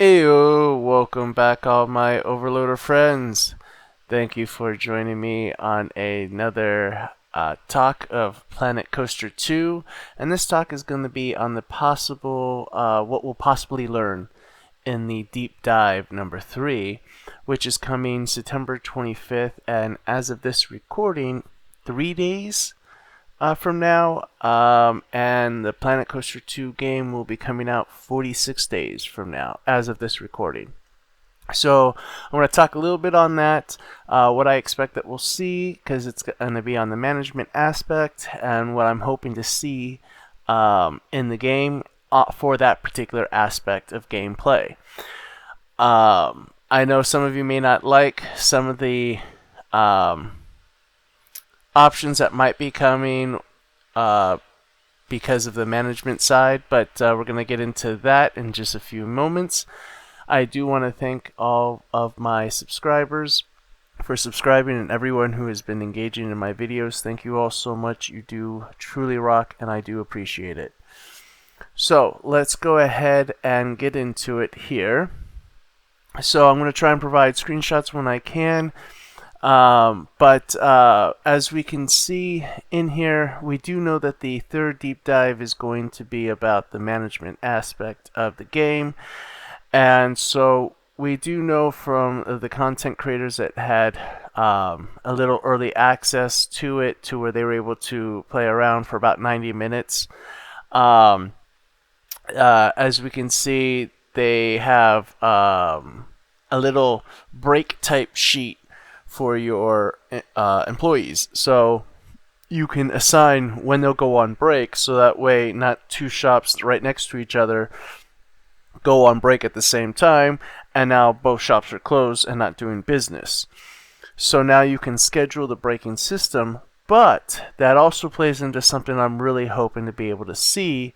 Heyo, welcome back all my Overloader friends. Thank you for joining me on another talk of Planet Coaster 2. And this talk is going to be on the possible, what we'll possibly learn in the deep dive number 3, which is coming September 25th. And as of this recording, 3 days from now, and the Planet Coaster 2 game will be coming out 46 days from now, as of this recording. So I'm going to talk a little bit on that, what I expect that we'll see, because it's going to be on the management aspect, and what I'm hoping to see in the game for that particular aspect of gameplay. I know some of you may not like some of the options that might be coming because of the management side, but we're going to get into that in just a few moments. I do want to thank all of my subscribers for subscribing and everyone who has been engaging in my videos. Thank you all so much. You do truly rock, and I do appreciate it. So let's go ahead and get into it here. So I'm going to try and provide screenshots when I can. But as we can see in here, we do know that the third deep dive is going to be about the management aspect of the game. And so we do know from the content creators that had a little early access to it, to where they were able to play around for about 90 minutes. As we can see, they have a little break type sheet for your employees, so you can assign when they'll go on break, so that way not two shops right next to each other go on break at the same time, and now both shops are closed and not doing business. So now you can schedule the braking system, but that also plays into something I'm really hoping to be able to see,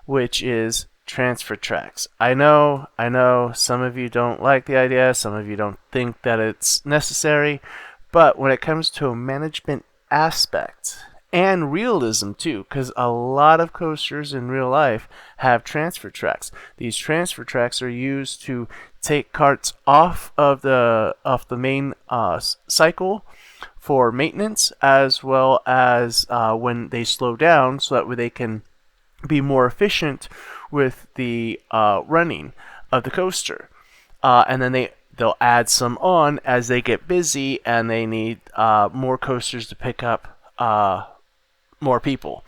which is transfer tracks. I know some of you don't like the idea, some of you don't think that it's necessary, but when it comes to a management aspect and realism too, because a lot of coasters in real life have transfer tracks. These transfer tracks are used to take carts off the main cycle for maintenance, as well as when they slow down, so that way they can be more efficient with the running of the coaster. And then they'll add some on as they get busy and they need more coasters to pick up more people.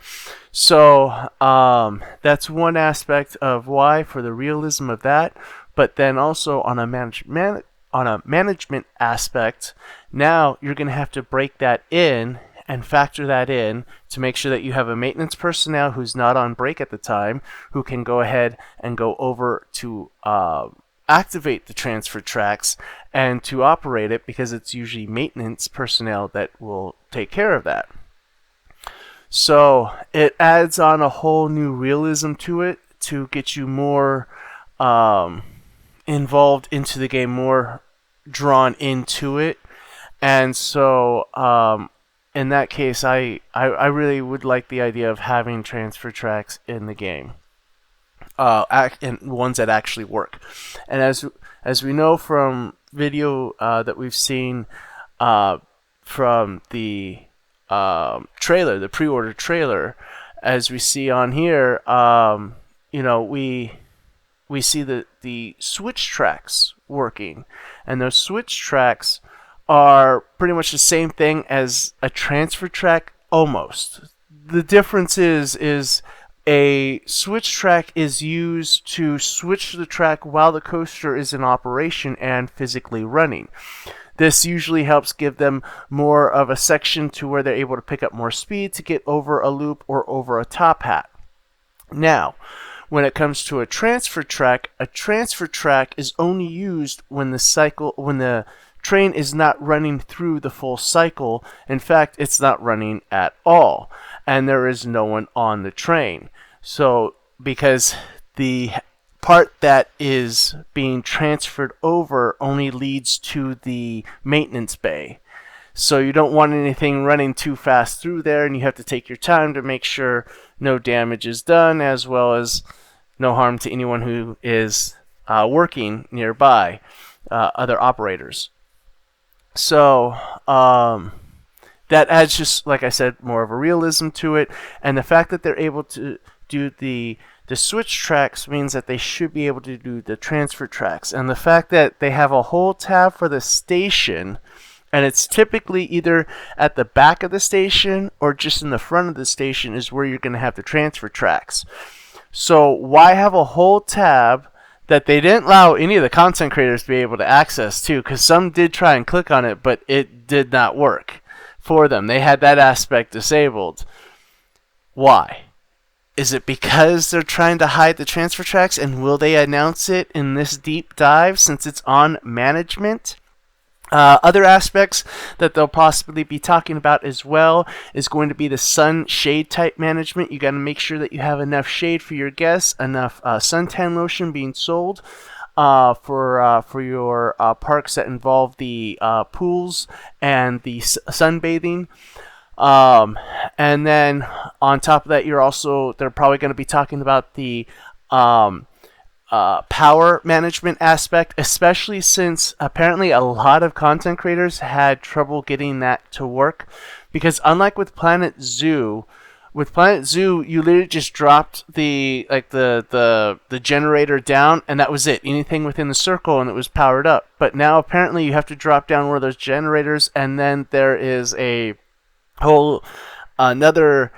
So that's one aspect of why, for the realism of that. But then also on a management aspect, now you're going to have to break that in and factor that in to make sure that you have a maintenance personnel who's not on break at the time, who can go ahead and go over to activate the transfer tracks and to operate it, because it's usually maintenance personnel that will take care of that. So it adds on a whole new realism to it to get you more involved into the game, more drawn into it. And so in that case, I really would like the idea of having transfer tracks in the game, and ones that actually work. And as we know from video that we've seen from the trailer, the pre-order trailer, as we see on here, we see the switch tracks working, and those switch tracks are pretty much the same thing as a transfer track, almost. The difference is a switch track is used to switch the track while the coaster is in operation and physically running. This usually helps give them more of a section to where they're able to pick up more speed to get over a loop or over a top hat. Now, when it comes to a transfer track is only used when the train is not running through the full cycle. In fact, it's not running at all, and there is no one on the train. So because the part that is being transferred over only leads to the maintenance bay, so you don't want anything running too fast through there, and you have to take your time to make sure no damage is done, as well as no harm to anyone who is working nearby, other operators. So that adds, just like I said, more of a realism to it, and the fact that they're able to do the switch tracks means that they should be able to do the transfer tracks, and the fact that they have a whole tab for the station, and it's typically either at the back of the station or just in the front of the station is where you're going to have the transfer tracks. So why have a whole tab that they didn't allow any of the content creators to be able to access too? Because some did try and click on it, but it did not work for them. They had that aspect disabled. Why? Is it because they're trying to hide the transfer tracks, and will they announce it in this deep dive since it's on management? Other aspects that they'll possibly be talking about as well is going to be the sun shade type management. You got to make sure that you have enough shade for your guests, enough suntan lotion being sold for your parks that involve the pools and the sunbathing. And then on top of that, they're probably going to be talking about the power management aspect, especially since apparently a lot of content creators had trouble getting that to work. Because unlike with Planet Zoo, you literally just dropped the generator down, and that was it. Anything within the circle, and it was powered up. But now apparently you have to drop down one of those generators, and then there is a whole another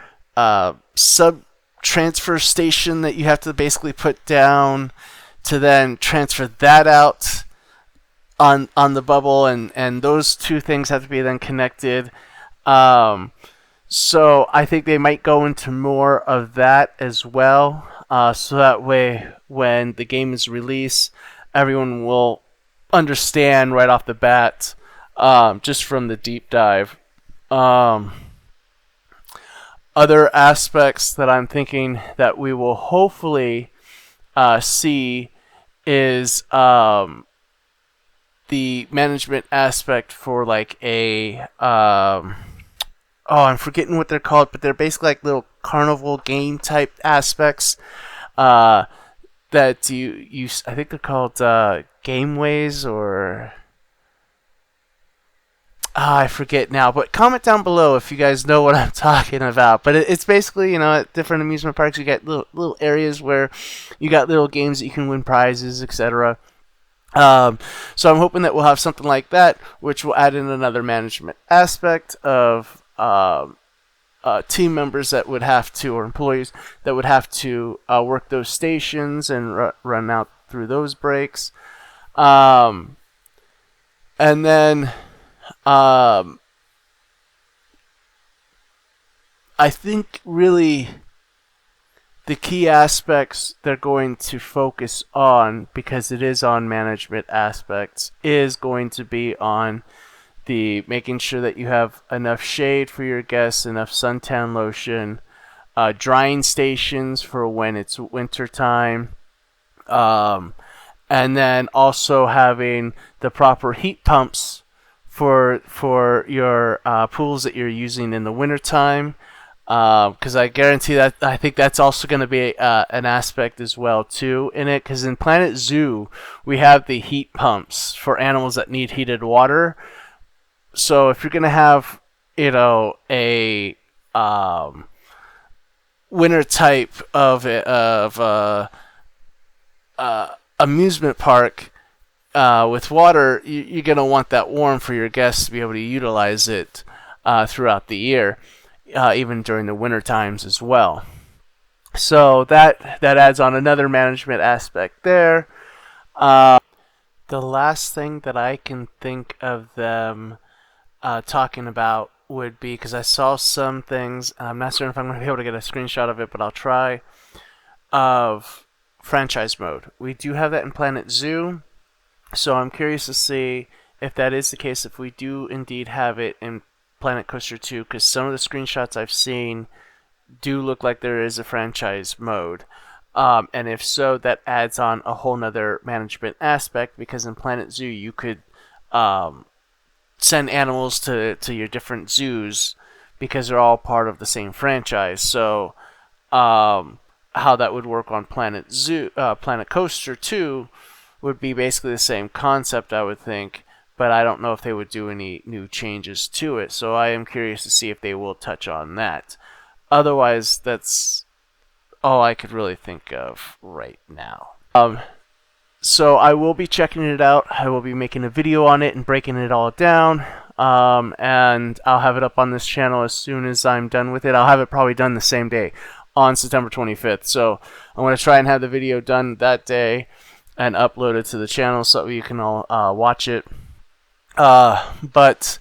sub transfer station that you have to basically put down to then transfer that out on the bubble, and those two things have to be then connected. So I think they might go into more of that as well, so that way when the game is released, everyone will understand right off the bat, just from the deep dive. Other aspects that I'm thinking that we will hopefully see is the management aspect for like a I'm forgetting what they're called, but they're basically like little carnival game type aspects that you I think they're called gameways, or I forget now, but comment down below if you guys know what I'm talking about. But it's basically, at different amusement parks, you got little areas where you got little games that you can win prizes, etc. So I'm hoping that we'll have something like that, which will add in another management aspect of team members that would have to, or employees that would have to work those stations and run out through those breaks. And then I think really the key aspects they're going to focus on, because it is on management aspects, is going to be on the making sure that you have enough shade for your guests, enough suntan lotion, drying stations for when it's winter time, and then also having the proper heat pumps for your pools that you're using in the wintertime, because I guarantee that I think that's also going to be an aspect as well too in it, because in Planet Zoo we have the heat pumps for animals that need heated water. So if you're going to have a winter type of amusement park with water, you're going to want that warm for your guests to be able to utilize it throughout the year, even during the winter times as well. So that adds on another management aspect there. The last thing that I can think of them talking about would be, because I saw some things, I'm not sure if I'm going to be able to get a screenshot of it, but I'll try, of franchise mode. We do have that in Planet Zoo. So I'm curious to see if that is the case, if we do indeed have it in Planet Coaster 2, because some of the screenshots I've seen do look like there is a franchise mode. And if so, that adds on a whole nother management aspect, because in Planet Zoo you could send animals to your different zoos because they're all part of the same franchise. So how that would work on Planet Coaster 2 would be basically the same concept, I would think, but I don't know if they would do any new changes to it. So I am curious to see if they will touch on that. Otherwise, that's all I could really think of right now. So I will be checking it out. I will be making a video on it and breaking it all down. And I'll have it up on this channel as soon as I'm done with it. I'll have it probably done the same day on September 25th. So I'm going to try and have the video done that day and upload it to the channel so you can all watch it. But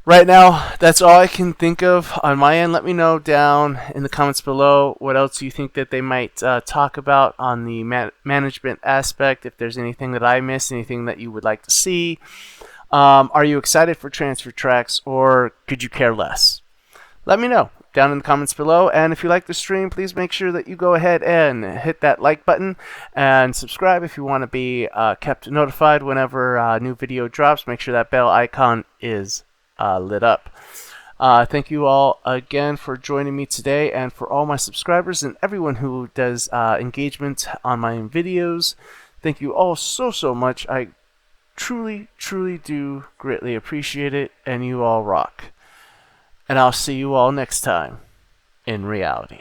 right now, that's all I can think of on my end. Let me know down in the comments below what else you think that they might talk about on the management aspect. If there's anything that I missed, anything that you would like to see. Are you excited for transfer tracks, or could you care less? Let me know down in the comments below. And if you like the stream, please make sure that you go ahead and hit that like button and subscribe if you want to be kept notified whenever a new video drops. Make sure that bell icon is lit up. Thank you all again for joining me today, and for all my subscribers and everyone who does engagement on my videos. Thank you all so much. I truly do greatly appreciate it, and you all rock. And I'll see you all next time in reality.